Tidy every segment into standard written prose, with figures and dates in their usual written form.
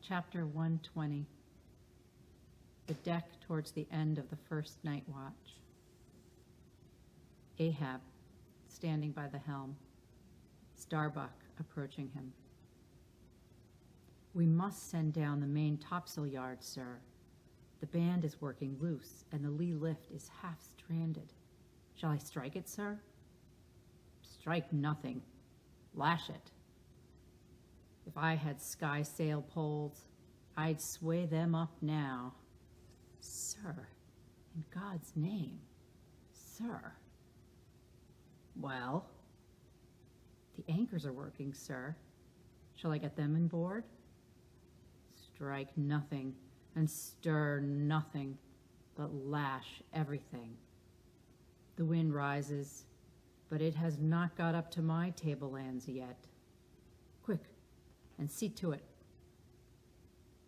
Chapter 120. The deck towards the end of the first night watch. Ahab, standing by the helm. Starbuck approaching him. "We must send down the main topsail yard, sir. The band is working loose, and the lee lift is half stranded. Shall I strike it, sir?" "Strike nothing. Lash it. If I had sky sail poles, I'd sway them up now." "Sir, in God's name, sir." "Well?" "The anchors are working, sir. Shall I get them on board?" "Strike nothing and stir nothing, but lash everything. The wind rises, but it has not got up to my tablelands yet. Quick, and see to it.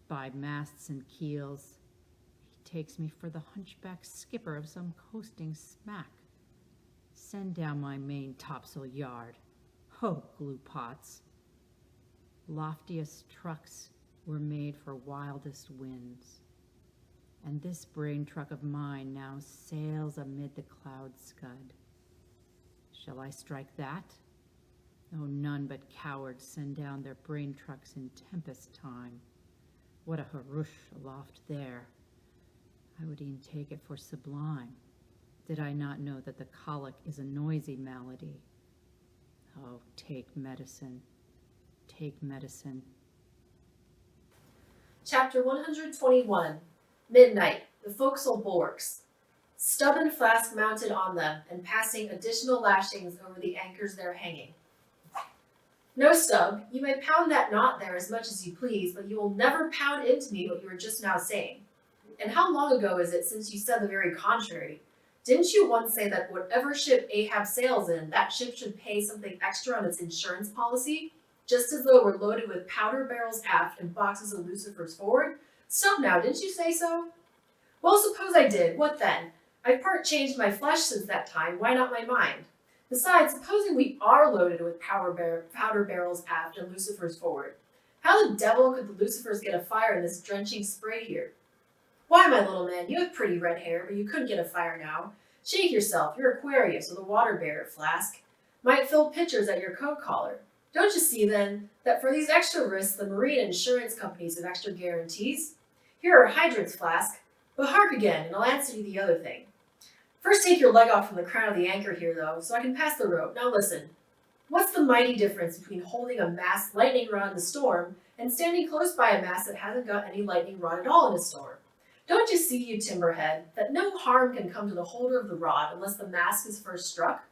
By masts and keels, he takes me for the hunchback skipper of some coasting smack. Send down my main topsail yard. Ho, glue pots. Loftiest trucks were made for wildest winds, and this brain truck of mine now sails amid the cloud scud. Shall I strike that? Oh, none but cowards send down their brain trucks in tempest time. What a harush aloft there! I would e'en take it for sublime, did I not know that the colic is a noisy malady. Oh, take medicine, take medicine. Chapter 121. Midnight, the forecastle bulwarks. Stub and Flask mounted on them, and passing additional lashings over the anchors there hanging. "No, Stub, you may pound that knot there as much as you please, but you will never pound into me what you were just now saying. And how long ago is it since you said the very contrary? Didn't you once say that whatever ship Ahab sails in, that ship should pay something extra on its insurance policy? Just as though it were loaded with powder barrels aft and boxes of lucifers forward? Stop now, didn't you say so?" "Well, suppose I did. What then? I've part changed my flesh since that time. Why not my mind? Besides, supposing we are loaded with powder barrels aft and lucifers forward, how the devil could the lucifers get a fire in this drenching spray here? Why, my little man, you have pretty red hair, but you couldn't get a fire now. Shake yourself, you're Aquarius or the water bearer, Flask. Might fill pitchers at your coat collar. Don't you see, then, that for these extra risks the marine insurance companies have extra guarantees? Here are hydrants, Flask. But hark again, and I'll answer you the other thing. First take your leg off from the crown of the anchor here, though, so I can pass the rope. Now listen. What's the mighty difference between holding a mast lightning rod in a storm and standing close by a mast that hasn't got any lightning rod at all in a storm? Don't you see, you timberhead, that no harm can come to the holder of the rod unless the mast is first struck?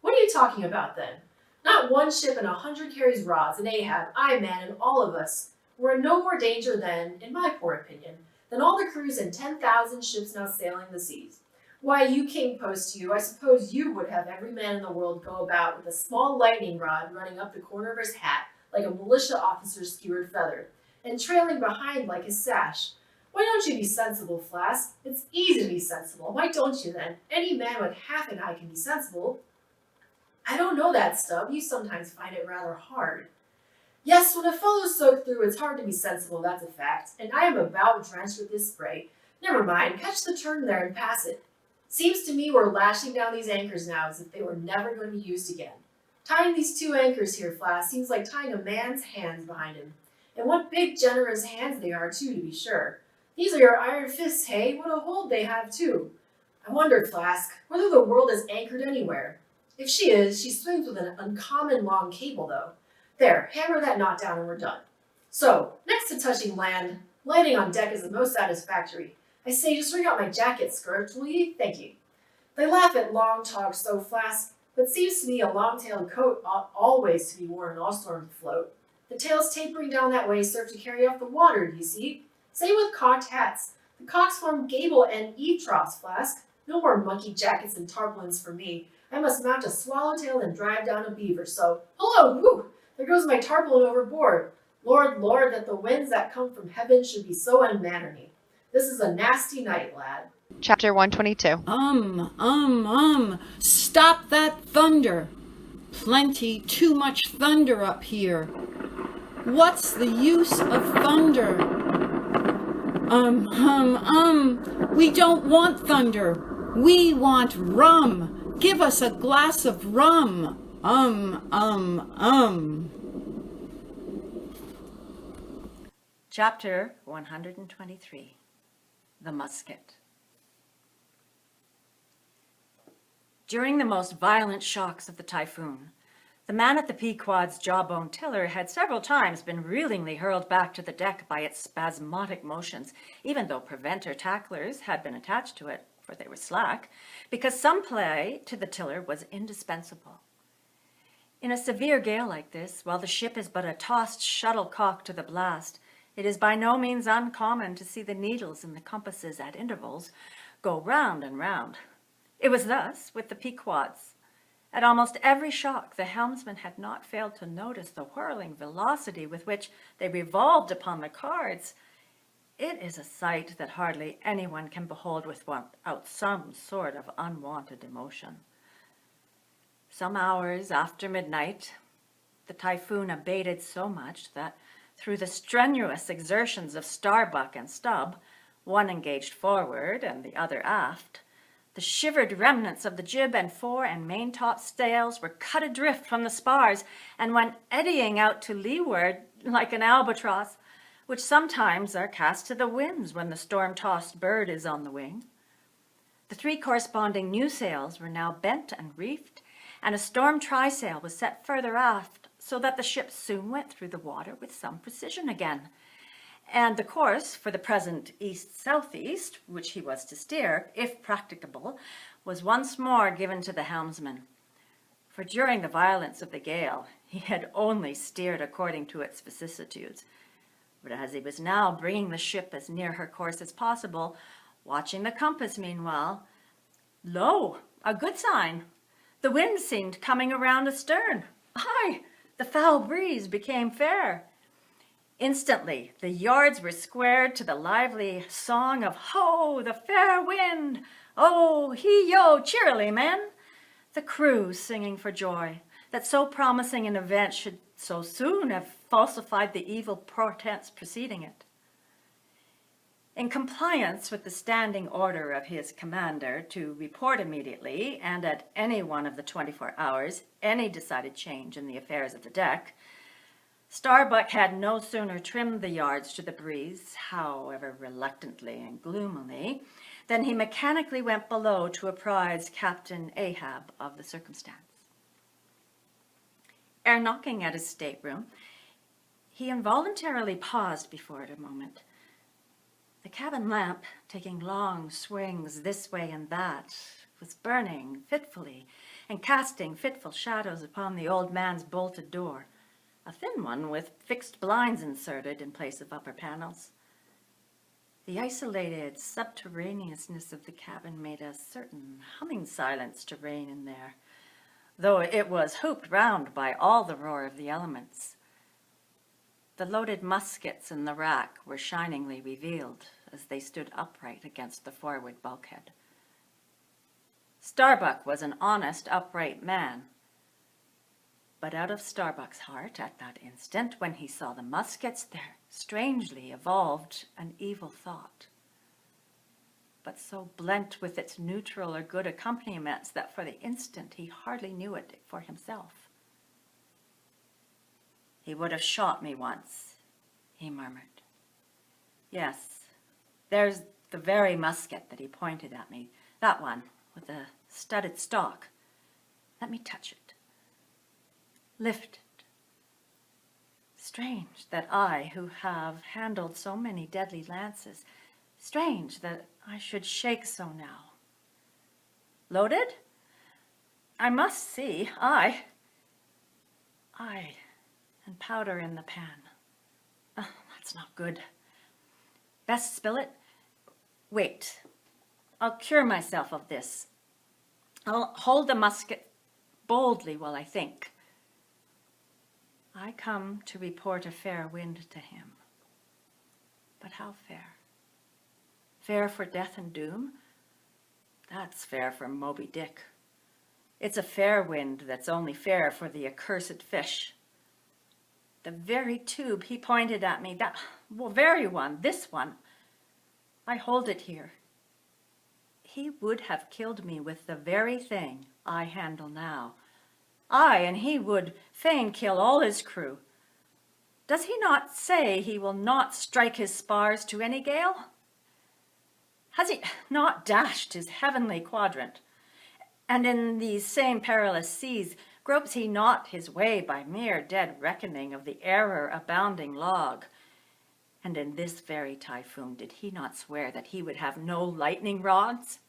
What are you talking about, then? Not one ship in 100 carries rods, and Ahab, I, man, and all of us, were in no more danger than, in my poor opinion, than all the crews in 10,000 ships now sailing the seas. Why, you king post you, I suppose you would have every man in the world go about with a small lightning rod running up the corner of his hat like a militia officer's skewered feather, and trailing behind like his sash. Why don't you be sensible, Flask? It's easy to be sensible. Why don't you, then? Any man with half an eye can be sensible." "I don't know that, Stub. You sometimes find it rather hard." "Yes, when a fellow's soaked through, it's hard to be sensible, that's a fact. And I am about drenched with this spray. Never mind, catch the turn there and pass it. Seems to me we're lashing down these anchors now as if they were never going to be used again. Tying these two anchors here, Flask, seems like tying a man's hands behind him. And what big, generous hands they are, too, to be sure. These are your iron fists, hey? What a hold they have, too. I wonder, Flask, whether the world is anchored anywhere. If she is, she swings with an uncommon long cable, though. There, hammer that knot down and we're done. So, next to touching land, landing on deck is the most satisfactory. I say, just ring out my jacket, Skirt, will ye? Thank you. They laugh at long talk so, Flask, but seems to me a long-tailed coat ought always to be worn in all storms afloat. The tails tapering down that way serve to carry off the water, do you see? Same with cocked hats. The cocks form gable and eave troughs, Flask. No more monkey jackets and tarpaulins for me. I must mount a swallowtail and drive down a beaver, so, hello, whoo! There goes my tarpaulin overboard. Lord, Lord, that the winds that come from heaven should be so unmannerly. This is a nasty night, lad. Chapter 122. Stop that thunder. Plenty, too much thunder up here. What's the use of thunder? We don't want thunder. We want rum. Give us a glass of rum. Chapter 123, The Musket. During the most violent shocks of the typhoon, the man at the Pequod's jawbone tiller had several times been reelingly hurled back to the deck by its spasmodic motions, even though preventer tacklers had been attached to it, for they were slack, because some play to the tiller was indispensable. In a severe gale like this, while the ship is but a tossed shuttlecock to the blast, it is by no means uncommon to see the needles in the compasses at intervals go round and round. It was thus with the Pequods. At almost every shock, the helmsman had not failed to notice the whirling velocity with which they revolved upon the cards. It is a sight that hardly anyone can behold without some sort of unwonted emotion. Some hours after midnight, the typhoon abated so much that through the strenuous exertions of Starbuck and Stubb, one engaged forward and the other aft, the shivered remnants of the jib and fore and maintop sails were cut adrift from the spars and went eddying out to leeward like an albatross, which sometimes are cast to the winds when the storm-tossed bird is on the wing. The three corresponding new sails were now bent and reefed, and a storm trysail was set further aft, so that the ship soon went through the water with some precision again. And the course, for the present east-southeast, which he was to steer, if practicable, was once more given to the helmsman. For during the violence of the gale, he had only steered according to its vicissitudes. But as he was now bringing the ship as near her course as possible, watching the compass meanwhile, lo, a good sign! The wind seemed coming around astern. Aye, the foul breeze became fair. Instantly, the yards were squared to the lively song of Ho, the fair wind! Oh, he-yo, cheerily, men! The crew singing for joy that so promising an event should so soon have falsified the evil portents preceding it. In compliance with the standing order of his commander to report immediately and at any one of the 24 hours any decided change in the affairs of the deck, Starbuck had no sooner trimmed the yards to the breeze, however reluctantly and gloomily, than he mechanically went below to apprise Captain Ahab of the circumstance. Ere knocking at his stateroom, he involuntarily paused before it a moment. The cabin lamp, taking long swings this way and that, was burning fitfully and casting fitful shadows upon the old man's bolted door, a thin one with fixed blinds inserted in place of upper panels. The isolated subterraneousness of the cabin made a certain humming silence to reign in there, though it was hooped round by all the roar of the elements. The loaded muskets in the rack were shiningly revealed as they stood upright against the forward bulkhead. Starbuck was an honest, upright man, but out of Starbuck's heart at that instant, when he saw the muskets, there strangely evolved an evil thought, but so blent with its neutral or good accompaniments that for the instant he hardly knew it for himself. He would have shot me once, he murmured. Yes, there's the very musket that he pointed at me, that one with the studded stock. Let me touch it. Lift it. Strange that I, who have handled so many deadly lances, strange that I should shake so now. Loaded? I must see. Aye, and powder in the pan. Oh, that's not good. Best spill it? Wait, I'll cure myself of this. I'll hold the musket boldly while I think. I come to report a fair wind to him. But how fair? Fair for death and doom? That's fair for Moby-Dick. It's a fair wind that's only fair for the accursed fish. The very tube he pointed at me, that very one, this one, I hold it here. He would have killed me with the very thing I handle now. Aye, and he would fain kill all his crew. Does he not say he will not strike his spars to any gale? Has he not dashed his heavenly quadrant? And in these same perilous seas gropes he not his way by mere dead reckoning of the error-abounding log? And in this very typhoon did he not swear that he would have no lightning rods?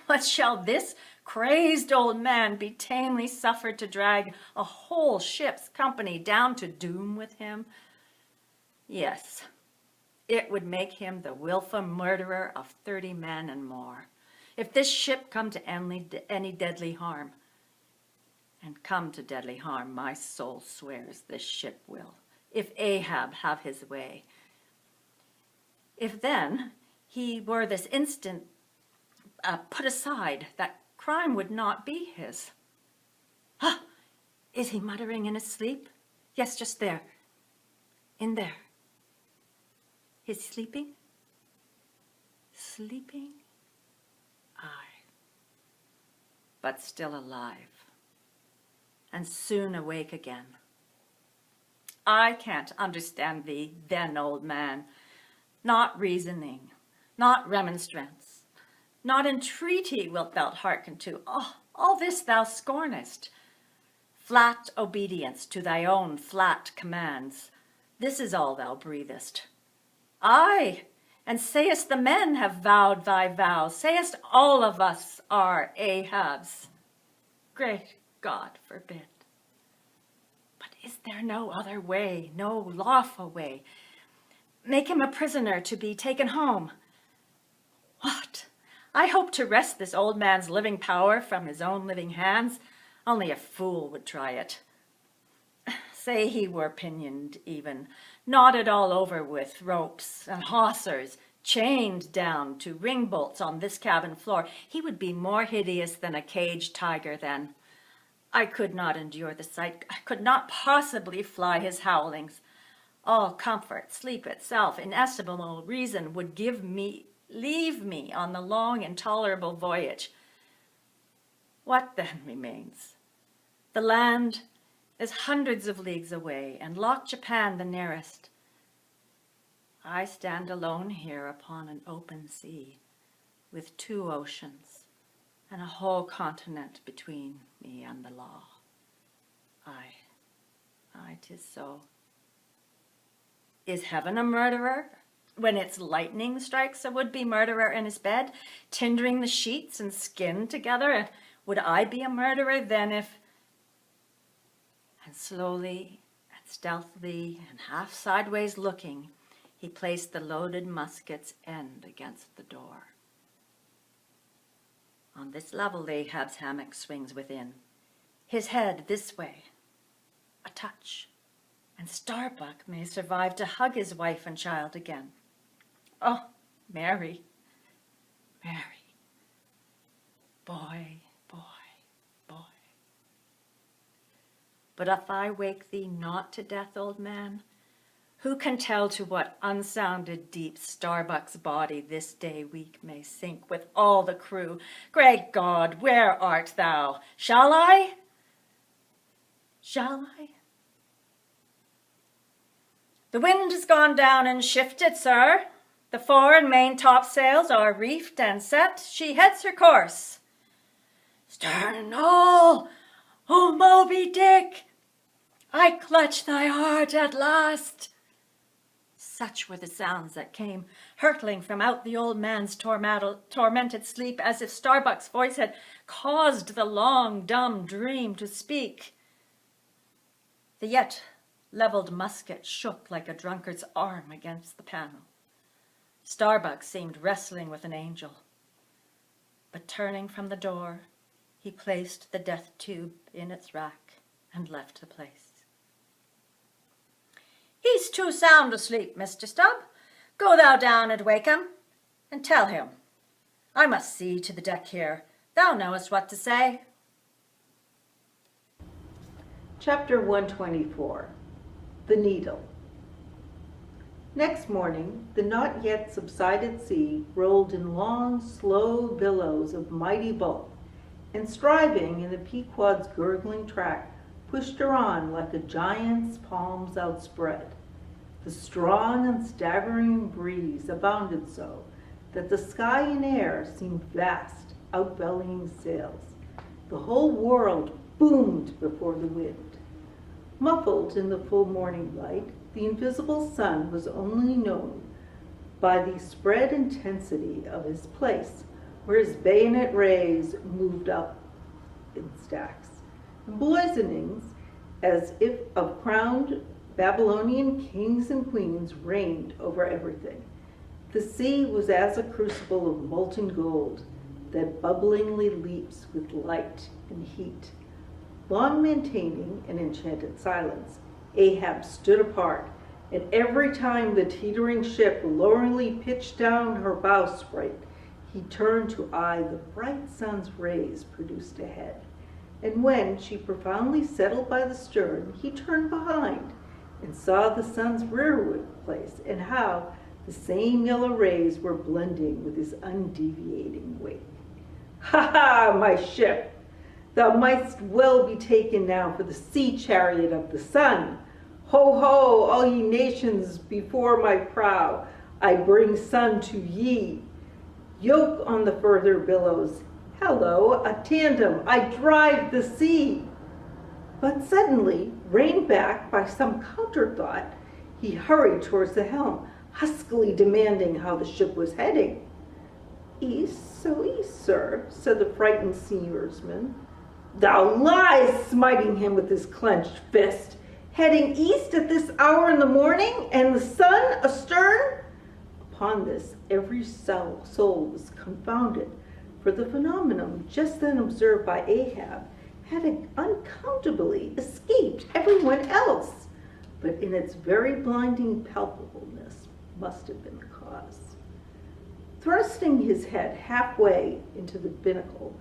But shall this crazed old man be tamely suffered to drag a whole ship's company down to doom with him? Yes, it would make him the wilful murderer of 30 men and more, if this ship come to any deadly harm. And come to deadly harm, my soul swears this ship will, if Ahab have his way. If then he were this instant put aside, that crime would not be his. Ah, is he muttering in his sleep? Yes, just there. In there. Is he sleeping? Sleeping? Aye. But still alive. And soon awake again. I can't understand thee, then, old man. Not reasoning, not remonstrance, not entreaty wilt thou hearken to. Oh, all this thou scornest. Flat obedience to thy own flat commands. This is all thou breathest. Aye, and sayest the men have vowed thy vow. Sayest all of us are Ahabs. Great God forbid. But is there no other way, no lawful way? Make him a prisoner to be taken home. What? I hope to wrest this old man's living power from his own living hands. Only a fool would try it. Say he were pinioned even, knotted all over with ropes and hawsers, chained down to ring bolts on this cabin floor. He would be more hideous than a caged tiger then. I could not endure the sight. I could not possibly fly his howlings. All comfort, sleep itself, inestimable reason would leave me on the long, intolerable voyage. What then remains? The land is hundreds of leagues away, and Loch Japan the nearest. I stand alone here upon an open sea, with 2 oceans, and a whole continent between me and the law. Aye, 'tis so. Is heaven a murderer when its lightning strikes a would-be murderer in his bed, tindering the sheets and skin together? And would I be a murderer then if... And slowly and stealthily and half sideways looking, he placed the loaded musket's end against the door. On this level Ahab's hammock swings within, his head this way. A touch, and Starbuck may survive to hug his wife and child again. Oh, Mary, Mary, boy, boy, boy. But if I wake thee not to death, old man, who can tell to what unsounded deep Starbuck's body this day week may sink with all the crew? Great God, where art thou? Shall I? Shall I? The wind has gone down and shifted, sir. The fore and main topsails are reefed and set. She heads her course. Stern and all, O Moby-Dick, I clutch thy heart at last. Such were the sounds that came hurtling from out the old man's tormented sleep, as if Starbuck's voice had caused the long, dumb dream to speak. The yet leveled musket shook like a drunkard's arm against the panel. Starbuck seemed wrestling with an angel, but turning from the door, he placed the death tube in its rack and left the place. He's too sound asleep, Mr. Stubb. Go thou down and wake him, and tell him. I must see to the deck here. Thou knowest what to say. Chapter 124. The Needle. Next morning, the not yet subsided sea rolled in long, slow billows of mighty bulk, and striving in the Pequod's gurgling track, pushed her on like a giant's palms outspread. The strong and staggering breeze abounded so that the sky and air seemed vast, outbellying sails. The whole world boomed before the wind. Muffled in the full morning light, the invisible sun was only known by the spread intensity of his place, where his bayonet rays moved up in stacks, emblazonings as if of crowned Babylonian kings and queens reigned over everything. The sea was as a crucible of molten gold that bubblingly leaps with light and heat. Long maintaining an enchanted silence, Ahab stood apart, and every time the teetering ship loweringly pitched down her bowsprit, he turned to eye the bright sun's rays produced ahead. And when she profoundly settled by the stern, he turned behind and saw the sun's rearward place, and how the same yellow rays were blending with his undeviating wake. Ha ha, my ship! Thou mightst well be taken now for the sea chariot of the sun. Ho ho, all ye nations, before my prow I bring sun to ye. Yoke on the further billows, hello, a tandem, I drive the sea. But suddenly, reined back by some counterthought, he hurried towards the helm, huskily demanding how the ship was heading. East, so east, sir, said the frightened steersman. Thou lies, smiting him with his clenched fist. Heading east at this hour in the morning, and the sun astern? Upon this, every soul was confounded, for the phenomenon just then observed by Ahab had unaccountably escaped everyone else, but in its very blinding palpableness must have been the cause. Thrusting his head halfway into the binnacle,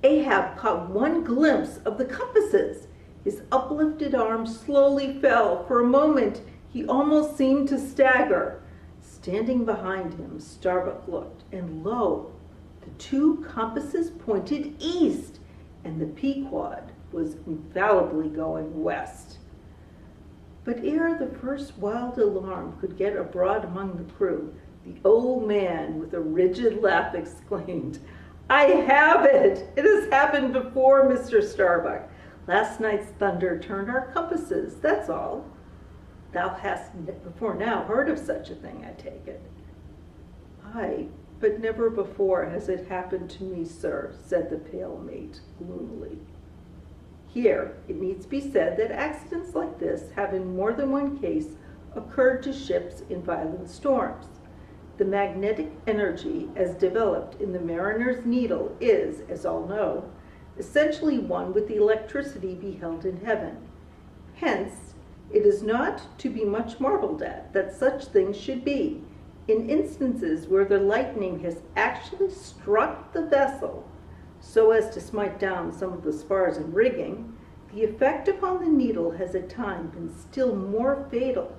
Ahab caught one glimpse of the compasses. His uplifted arm slowly fell. For a moment, he almost seemed to stagger. Standing behind him, Starbuck looked, and lo, the two compasses pointed east, and the Pequod was infallibly going west. But ere the first wild alarm could get abroad among the crew, the old man, with a rigid laugh, exclaimed, I have it! It has happened before, Mr. Starbuck. Last night's thunder turned our compasses, that's all. Thou hast before now heard of such a thing, I take it. Aye, but never before has it happened to me, sir, said the pale mate gloomily. Here, it needs to be said that accidents like this have in more than one case occurred to ships in violent storms. The magnetic energy as developed in the mariner's needle is, as all know, essentially one with the electricity beheld in heaven. Hence, it is not to be much marveled at that such things should be, in instances where the lightning has actually struck the vessel so as to smite down some of the spars and rigging, the effect upon the needle has at times been still more fatal,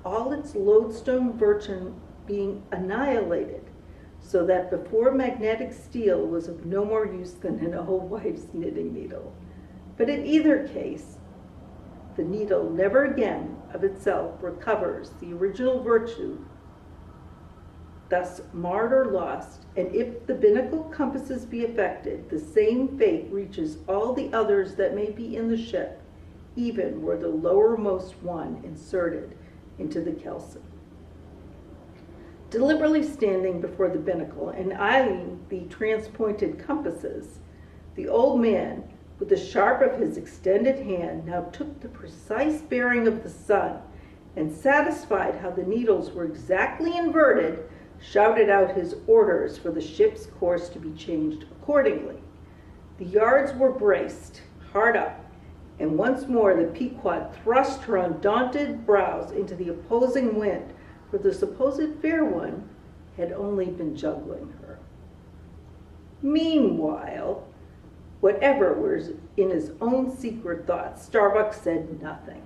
all its lodestone virtue being annihilated, so that before magnetic steel was of no more use than an old wife's knitting needle. But in either case, the needle never again of itself recovers the original virtue thus marred or lost, and if the binnacle compasses be affected, the same fate reaches all the others that may be in the ship, even were the lowermost one inserted into the kelson. Deliberately standing before the binnacle and eyeing the transpointed compasses, the old man, with the sharp of his extended hand, now took the precise bearing of the sun, and satisfied how the needles were exactly inverted, shouted out his orders for the ship's course to be changed accordingly. The yards were braced hard up, and once more the Pequod thrust her undaunted brows into the opposing wind, for the supposed fair one had only been juggling her. Meanwhile, whatever was in his own secret thoughts, Starbuck said nothing.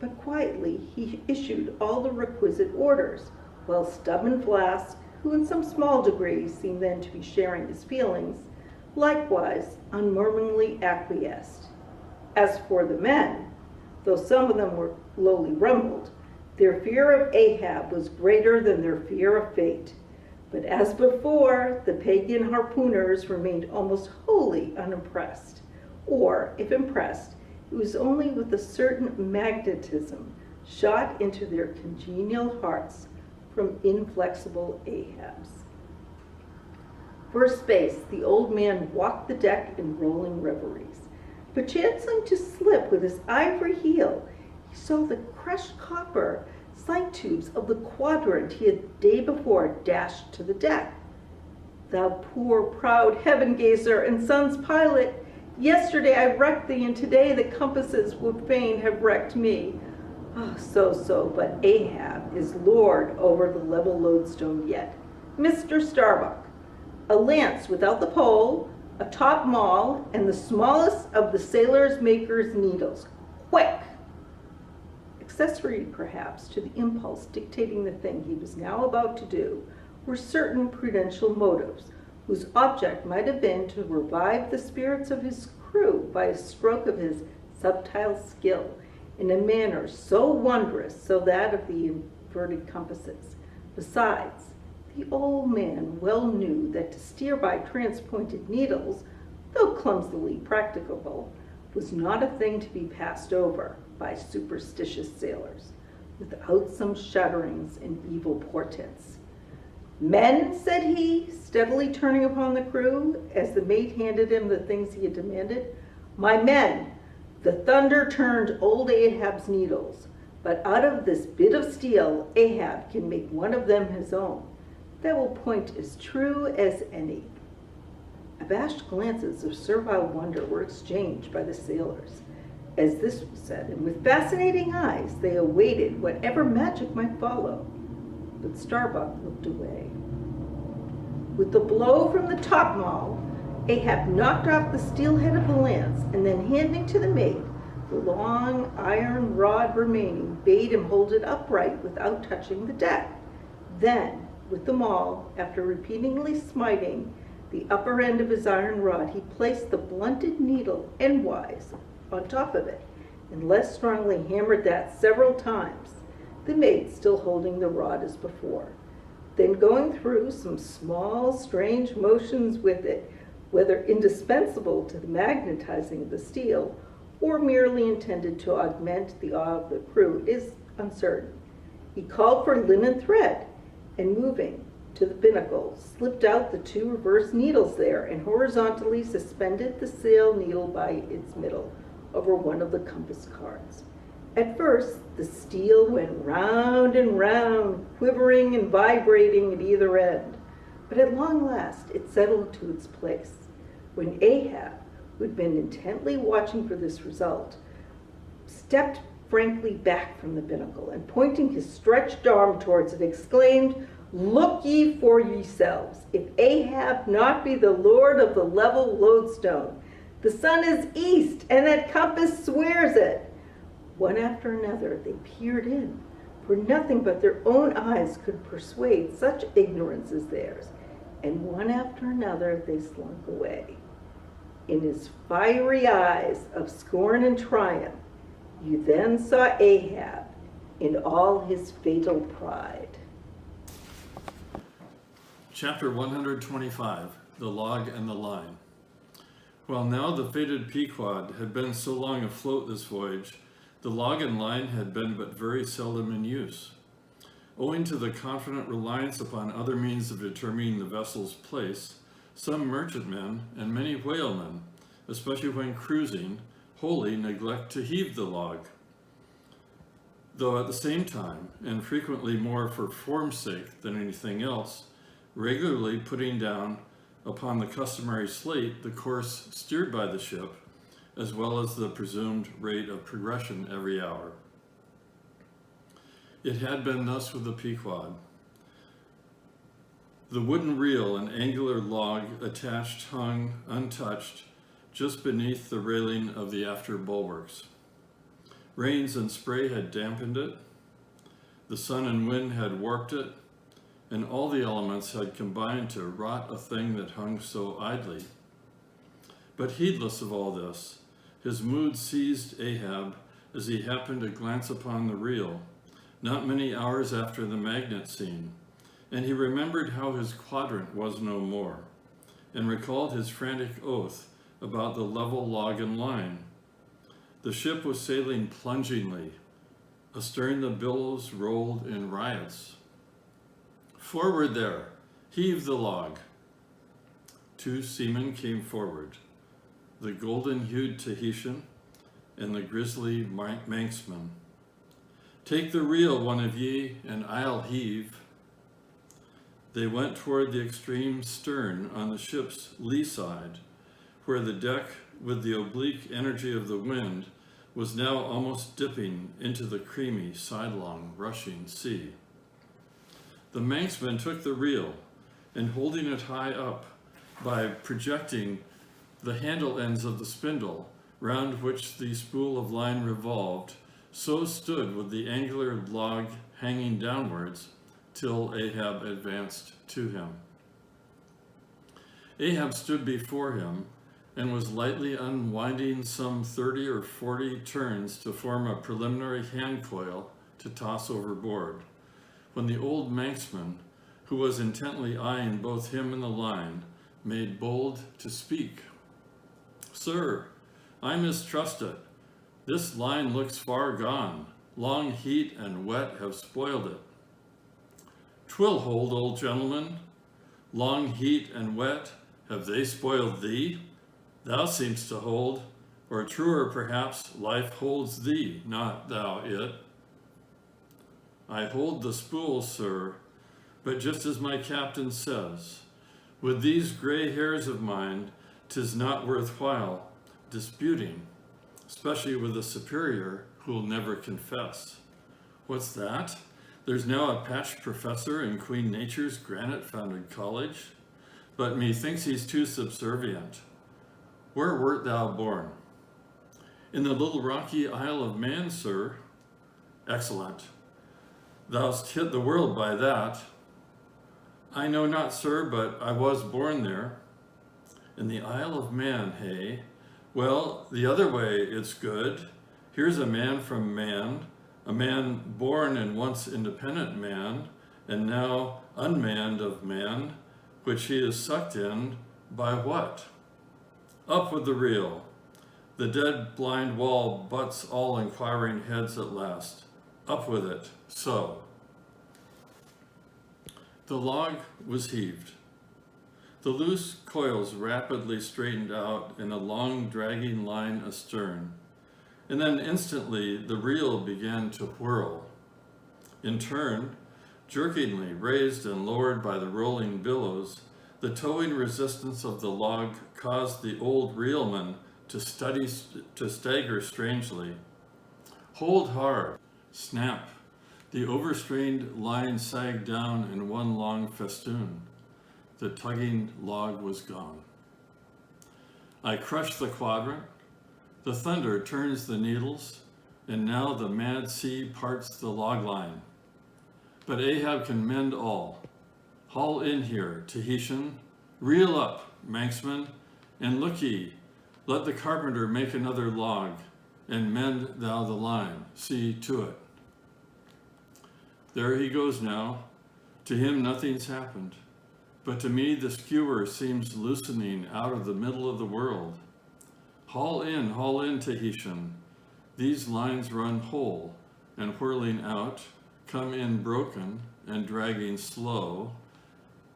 but quietly he issued all the requisite orders, while Stubb and Flask, who in some small degree seemed then to be sharing his feelings, likewise unmurmuringly acquiesced. As for the men, though some of them were lowly rumbled, their fear of Ahab was greater than their fear of fate. But as before, the pagan harpooners remained almost wholly unimpressed, or, if impressed, it was only with a certain magnetism shot into their congenial hearts from inflexible Ahabs. For a space, the old man walked the deck in rolling reveries, but chancing to slip with his ivory heel, he saw the crushed copper sight tubes of the quadrant he had day before dashed to the deck. Thou poor, proud heaven-gazer and sun's pilot, yesterday I wrecked thee, and today the compasses would fain have wrecked me. Ah, so, but Ahab is lord over the level lodestone yet. Mr. Starbuck, a lance without the pole, a top maul, and the smallest of the sailor's maker's needles. Quick! Accessory, perhaps, to the impulse dictating the thing he was now about to do were certain prudential motives, whose object might have been to revive the spirits of his crew by a stroke of his subtile skill in a manner so wondrous, so that of the inverted compasses. Besides, the old man well knew that to steer by transpointed needles, though clumsily practicable, was not a thing to be passed over by superstitious sailors, without some shudderings and evil portents. Men, said he, steadily turning upon the crew, as the mate handed him the things he had demanded, my men, the thunder turned old Ahab's needles, but out of this bit of steel, Ahab can make one of them his own. That will point as true as any. Abashed glances of servile wonder were exchanged by the sailors as this was said, and with fascinating eyes they awaited whatever magic might follow. But Starbuck looked away. With the blow from the topmaul, Ahab knocked off the steel head of the lance, and then handing to the mate the long iron rod remaining, bade him hold it upright without touching the deck. Then, with the maul, after repeatedly smiting the upper end of his iron rod, he placed the blunted needle endwise on top of it, and less strongly hammered that several times, the mate still holding the rod as before. Then going through some small, strange motions with it, whether indispensable to the magnetizing of the steel, or merely intended to augment the awe of the crew, is uncertain. He called for linen thread, and moving to the binnacle, slipped out the two reverse needles there, and horizontally suspended the sail needle by its middle over one of the compass cards. At first, the steel went round and round, quivering and vibrating at either end, but at long last it settled to its place, when Ahab, who had been intently watching for this result, stepped frankly back from the binnacle, and pointing his stretched arm towards it, exclaimed, "Look ye for yourselves, if Ahab not be the lord of the level lodestone. The sun is east, and that compass swears it." One after another they peered in, for nothing but their own eyes could persuade such ignorance as theirs, and one after another they slunk away. In his fiery eyes of scorn and triumph, you then saw Ahab in all his fatal pride. Chapter 125, The Log and the Line. While now the fated Pequod had been so long afloat this voyage, the log and line had been but very seldom in use. Owing to the confident reliance upon other means of determining the vessel's place, some merchantmen and many whalemen, especially when cruising, wholly neglect to heave the log. Though at the same time, and frequently more for form's sake than anything else, regularly putting down upon the customary slate the course steered by the ship, as well as the presumed rate of progression every hour. It had been thus with the Pequod. The wooden reel and angular log attached hung, untouched, just beneath the railing of the after bulwarks. Rains and spray had dampened it, the sun and wind had warped it, and all the elements had combined to rot a thing that hung so idly. But heedless of all this, his mood seized Ahab as he happened to glance upon the reel, not many hours after the magnet scene, and he remembered how his quadrant was no more, and recalled his frantic oath about the level log and line. The ship was sailing plungingly. Astern the billows rolled in riots. Forward there, heave the log. 2 seamen came forward, the golden-hued Tahitian and the grizzly Manxman. Take the reel, one of ye, and I'll heave. They went toward the extreme stern on the ship's lee side, where the deck, with the oblique energy of the wind, was now almost dipping into the creamy, sidelong, rushing sea. The Manxman took the reel, and holding it high up by projecting the handle ends of the spindle round which the spool of line revolved, so stood with the angular log hanging downwards till Ahab advanced to him. Ahab stood before him and was lightly unwinding some 30 or 40 turns to form a preliminary hand coil to toss overboard, when the old Manxman, who was intently eyeing both him and the line, made bold to speak. Sir, I mistrust it. This line looks far gone. Long heat and wet have spoiled it. 'Twill hold, old gentleman. Long heat and wet, have they spoiled thee? Thou seemst to hold, or truer perhaps, life holds thee, not thou it. I hold the spool, sir, but just as my captain says, with these gray hairs of mine, 'tis not worthwhile disputing, especially with a superior who'll never confess. What's that? There's now a patched professor in Queen Nature's granite-founded college, but methinks he's too subservient. Where wert thou born? In the little rocky Isle of Man, sir. Excellent. Thou'st hit the world by that. I know not, sir, but I was born there. In the Isle of Man, hey? Well, the other way it's good. Here's a man from Man, a man born and once independent man, and now unmanned of man, which he is sucked in by what? Up with the reel. The dead blind wall butts all inquiring heads at last. Up with it, so. The log was heaved. The loose coils rapidly straightened out in a long dragging line astern, and then instantly the reel began to whirl. In turn, jerkingly raised and lowered by the rolling billows, the towing resistance of the log caused the old reelman to stagger strangely. Hold hard. Snap. The overstrained line sagged down in one long festoon. The tugging log was gone. I crush the quadrant. The thunder turns the needles, and now the mad sea parts the log line. But Ahab can mend all. Haul in here, Tahitian. Reel up, Manxman, and look ye, let the carpenter make another log, and mend thou the line. See to it. There he goes now. To him nothing's happened, but to me the skewer seems loosening out of the middle of the world. Haul in, Tahitian. These lines run whole, and whirling out, come in broken and dragging slow.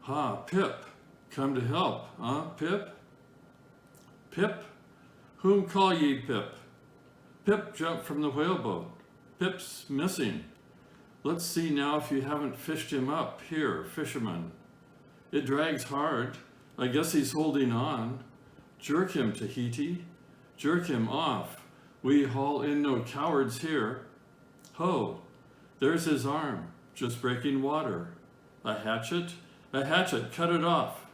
Ha, Pip, come to help, huh, Pip? Pip? Whom call ye Pip? Pip jumped from the whaleboat. Pip's missing. Let's see now if you haven't fished him up. Here, fisherman. It drags hard. I guess he's holding on. Jerk him, Tahiti. Jerk him off. We haul in no cowards here. Ho, there's his arm, just breaking water. A hatchet, cut it off.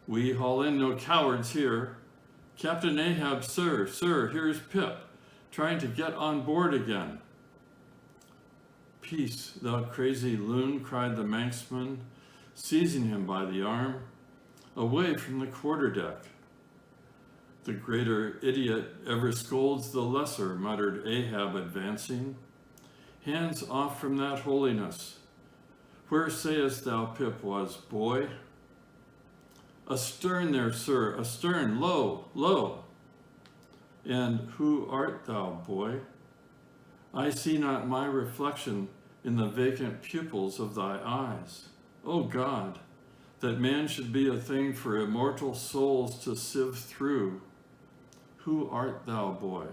We haul in no cowards here. Captain Ahab, sir, here's Pip. trying to get on board again. Peace, thou crazy loon, cried the Manxman, seizing him by the arm. Away from the quarterdeck. The greater idiot ever scolds the lesser, muttered Ahab, advancing. Hands off from that holiness. Where sayest thou Pip was, boy? Astern there, sir, astern, lo, lo. And who art thou, boy? I see not my reflection in the vacant pupils of thy eyes. O God, that man should be a thing for immortal souls to sieve through. Who art thou, boy?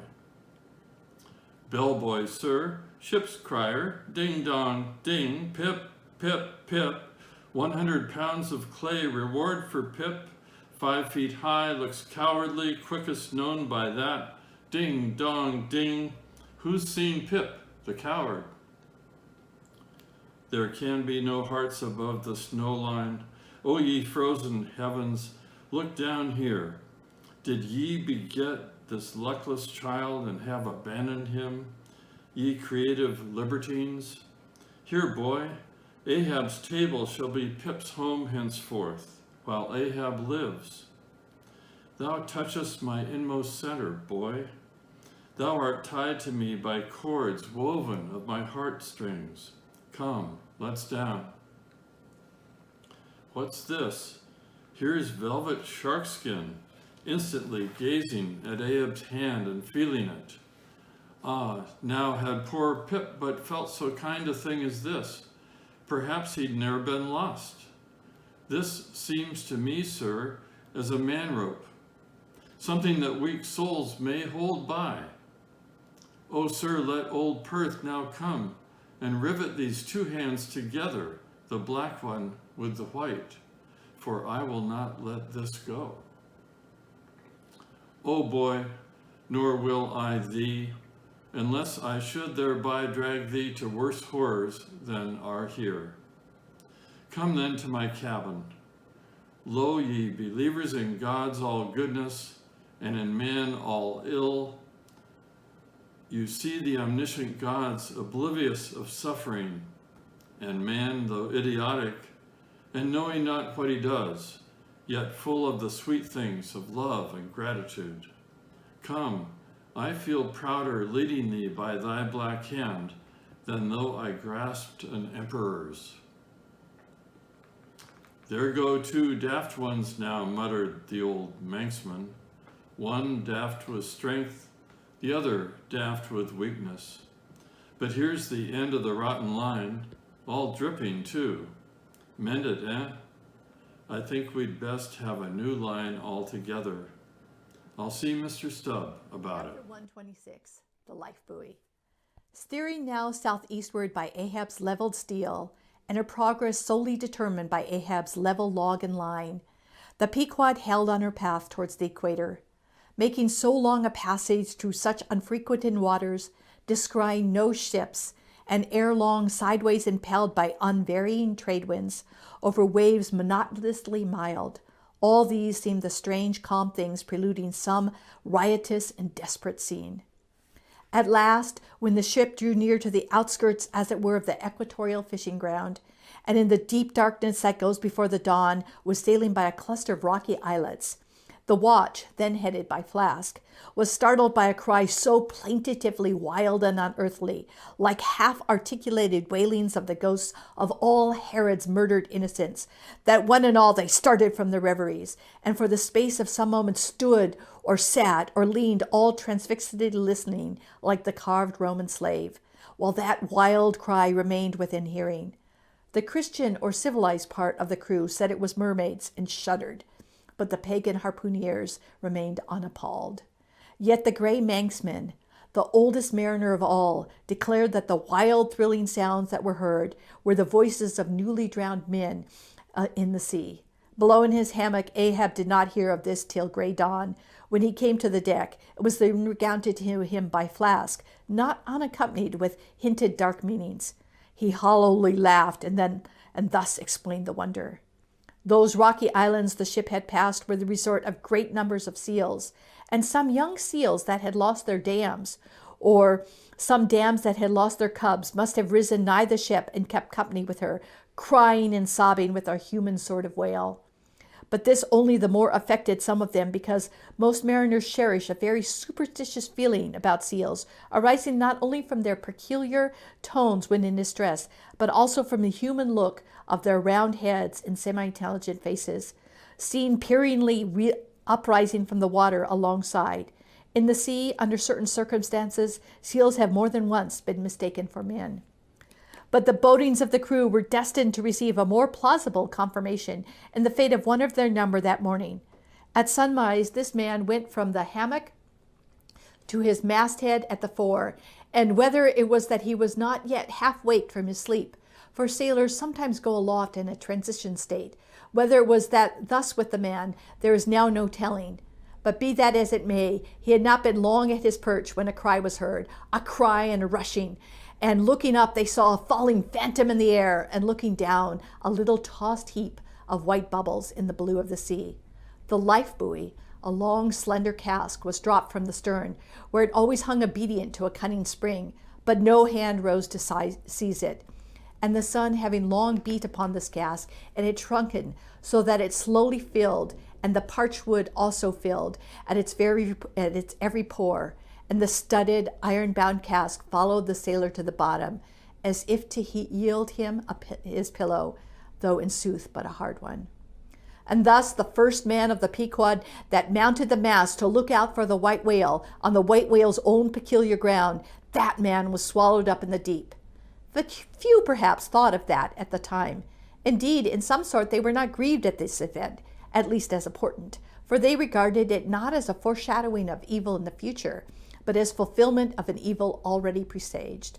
Bellboy, sir, ship's crier, ding dong, ding, pip, pip, pip. 100 pounds of clay reward for Pip. 5 feet high, looks cowardly, quickest known by that. Ding dong, ding. Who's seen Pip, the coward? There can be no hearts above the snow line. O ye frozen heavens, look down here. Did ye beget this luckless child and have abandoned him, ye creative libertines? Here, boy, Ahab's table shall be Pip's home henceforth, while Ahab lives. Thou touchest my inmost center, boy. Thou art tied to me by cords woven of my heartstrings. Come, let's down. What's this? Here's velvet sharkskin, instantly gazing at Ahab's hand and feeling it. Ah, now had poor Pip but felt so kind a thing as this, perhaps he'd ne'er been lost. This seems to me, sir, as a man-rope, something that weak souls may hold by. Oh, sir, let old Perth now come and rivet these two hands together, the black one with the white, for I will not let this go. O boy, nor will I thee, unless I should thereby drag thee to worse horrors than are here. Come then to my cabin. Lo, ye believers in God's all goodness, and in man all ill, you see the omniscient God's oblivious of suffering, and man, though idiotic, and knowing not what he does, yet full of the sweet things of love and gratitude. Come, I feel prouder leading thee by thy black hand than though I grasped an emperor's. There go 2 daft ones now, muttered the old Manxman. One daft with strength, the other daft with weakness. But here's the end of the rotten line, all dripping too. Mend it, eh? I think we'd best have a new line altogether. I'll see Mr. Stubb about it. Chapter 126, The Life Buoy. Steering now southeastward by Ahab's leveled steel, and her progress solely determined by Ahab's level log and line, the Pequod held on her path towards the equator, making so long a passage through such unfrequented waters, descrying no ships, and ere long sideways impelled by unvarying trade winds over waves monotonously mild. All these seemed the strange, calm things preluding some riotous and desperate scene. At last, when the ship drew near to the outskirts, as it were, of the equatorial fishing ground, and in the deep darkness that goes before the dawn was sailing by a cluster of rocky islets, the watch, then headed by Flask, was startled by a cry so plaintively wild and unearthly, like half-articulated wailings of the ghosts of all Herod's murdered innocents, that one and all they started from their reveries, and for the space of some moments stood or sat or leaned, all transfixedly listening like the carved Roman slave, while that wild cry remained within hearing. The Christian or civilized part of the crew said it was mermaids and shuddered, but the pagan harpooneers remained unappalled. Yet the gray Manxman, the oldest mariner of all, declared that the wild, thrilling sounds that were heard were the voices of newly drowned men in the sea. Below in his hammock, Ahab did not hear of this till gray dawn. When he came to the deck, it was then recounted to him by Flask, not unaccompanied with hinted dark meanings. He hollowly laughed and thus explained the wonder. Those rocky islands the ship had passed were the resort of great numbers of seals, and some young seals that had lost their dams, or some dams that had lost their cubs must have risen nigh the ship and kept company with her, crying and sobbing with a human sort of wail. But this only the more affected some of them, because most mariners cherish a very superstitious feeling about seals, arising not only from their peculiar tones when in distress, but also from the human look of their round heads and semi-intelligent faces, seen peeringly uprising from the water alongside. In the sea, under certain circumstances, seals have more than once been mistaken for men. But the boatings of the crew were destined to receive a more plausible confirmation in the fate of one of their number that morning. At sunrise, this man went from the hammock to his masthead at the fore, and whether it was that he was not yet half waked from his sleep, for sailors sometimes go aloft in a transition state, whether it was that thus with the man, there is now no telling. But be that as it may, he had not been long at his perch when a cry was heard, a cry and a rushing, and looking up they saw a falling phantom in the air, and looking down, a little tossed heap of white bubbles in the blue of the sea. The life buoy, a long slender cask, was dropped from the stern, where it always hung obedient to a cunning spring, but no hand rose to seize it. And the sun having long beat upon this cask, it had shrunken so that it slowly filled, and the parched wood also filled at its every pore, and the studded, iron-bound cask followed the sailor to the bottom, as if to yield him his pillow, though in sooth but a hard one. And thus the first man of the Pequod that mounted the mast to look out for the white whale on the white whale's own peculiar ground, that man was swallowed up in the deep. But few perhaps thought of that at the time. Indeed, in some sort they were not grieved at this event, at least as a portent, for they regarded it not as a foreshadowing of evil in the future, but as fulfillment of an evil already presaged.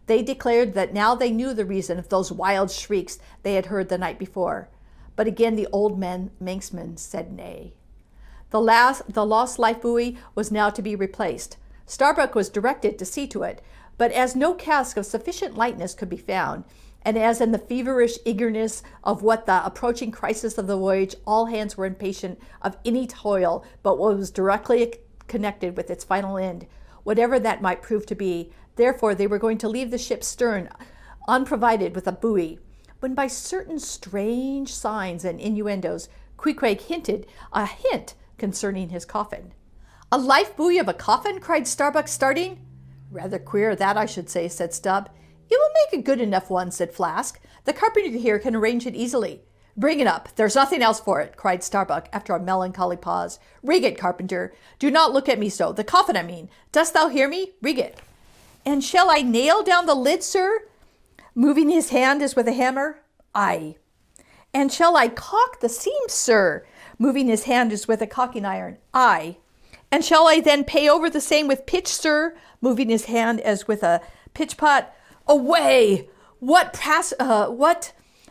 They declared that now they knew the reason of those wild shrieks they had heard the night before. But again the old Manxman said nay. The lost life buoy was now to be replaced. Starbuck was directed to see to it, but as no cask of sufficient lightness could be found, and as in the feverish eagerness of what the approaching crisis of the voyage, all hands were impatient of any toil but what was directly connected with its final end, whatever that might prove to be. Therefore, they were going to leave the ship's stern unprovided with a buoy, when by certain strange signs and innuendos, Queequeg hinted a hint concerning his coffin. "A life buoy of a coffin?" cried Starbuck, starting. "Rather queer, that I should say," said Stubb. "It will make a good enough one," said Flask. "The carpenter here can arrange it easily." "Bring it up. There's nothing else for it," cried Starbuck after a melancholy pause. "Rig it, carpenter. Do not look at me so. The coffin, I mean. Dost thou hear me? Rig it." "And shall I nail down the lid, sir?" moving his hand as with a hammer. "Aye." "And shall I caulk the seams, sir?" moving his hand as with a caulking iron. "Aye." "And shall I then pay over the same with pitch, sir?" moving his hand as with a pitch pot. "Away! What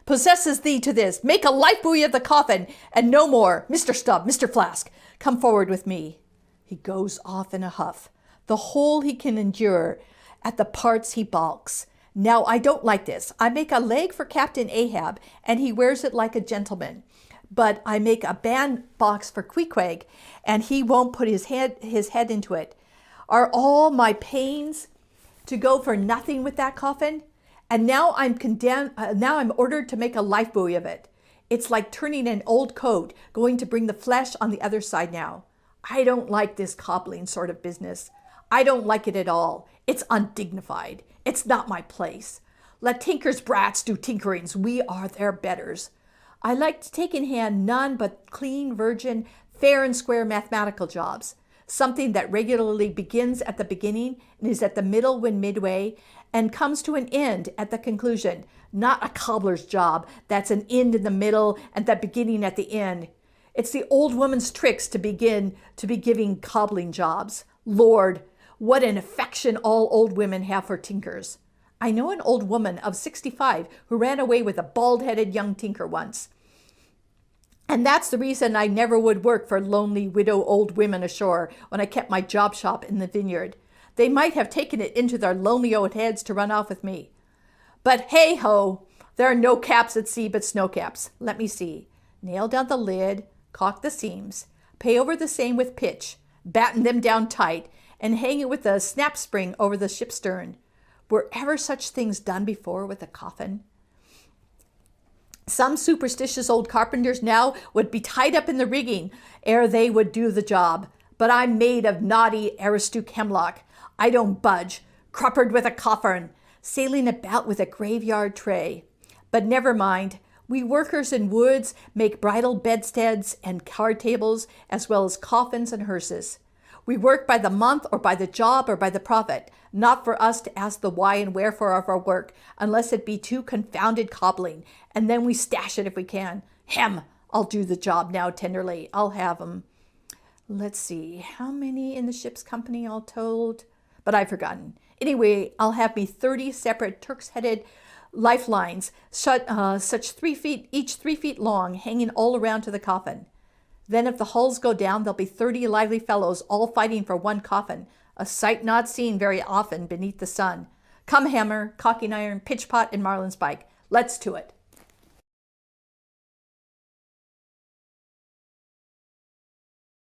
possesses thee to this? Make a life buoy of the coffin, and no more. Mr. Stubb, Mr. Flask, come forward with me." He goes off in a huff. The whole he can endure, at the parts he balks. Now I don't like this. I make a leg for Captain Ahab, and he wears it like a gentleman. But I make a bandbox for Queequeg, and he won't put his head into it. Are all my pains to go for nothing with that coffin? And now I'm condemned. Now I'm ordered to make a life buoy of it. It's like turning an old coat, going to bring the flesh on the other side now. I don't like this cobbling sort of business. I don't like it at all. It's undignified. It's not my place. Let tinkers' brats do tinkerings. We are their betters. I like to take in hand none but clean, virgin, fair and square mathematical jobs. Something that regularly begins at the beginning and is at the middle when midway, and comes to an end at the conclusion. Not a cobbler's job that's an end in the middle and the beginning at the end. It's the old woman's tricks to be giving cobbling jobs. Lord, what an affection all old women have for tinkers. I know an old woman of 65 who ran away with a bald-headed young tinker once. And that's the reason I never would work for lonely widow old women ashore when I kept my job shop in the vineyard. They might have taken it into their lonely old heads to run off with me. But hey-ho, there are no caps at sea but snow caps. Let me see. Nail down the lid, caulk the seams, pay over the same with pitch, batten them down tight, and hang it with a snap spring over the ship's stern. Were ever such things done before with a coffin? Some superstitious old carpenters now would be tied up in the rigging ere they would do the job. But I'm made of knotty Aroostook hemlock. I don't budge, cruppered with a coffin, sailing about with a graveyard tray. But never mind. We workers in woods make bridal bedsteads and card tables, as well as coffins and hearses. We work by the month or by the job or by the profit, not for us to ask the why and wherefore of our work, unless it be too confounded cobbling, and then we stash it if we can. Hem! I'll do the job now tenderly. I'll have 'em. Let's see, how many in the ship's company all told? But I've forgotten. Anyway, I'll have me 30 separate Turk's-headed lifelines, such 3 feet, each 3 feet long, hanging all around to the coffin. Then if the hulls go down, there'll be 30 lively fellows all fighting for one coffin, a sight not seen very often beneath the sun. Come, hammer, caulking iron, pitchpot, and marlinspike. Let's to it.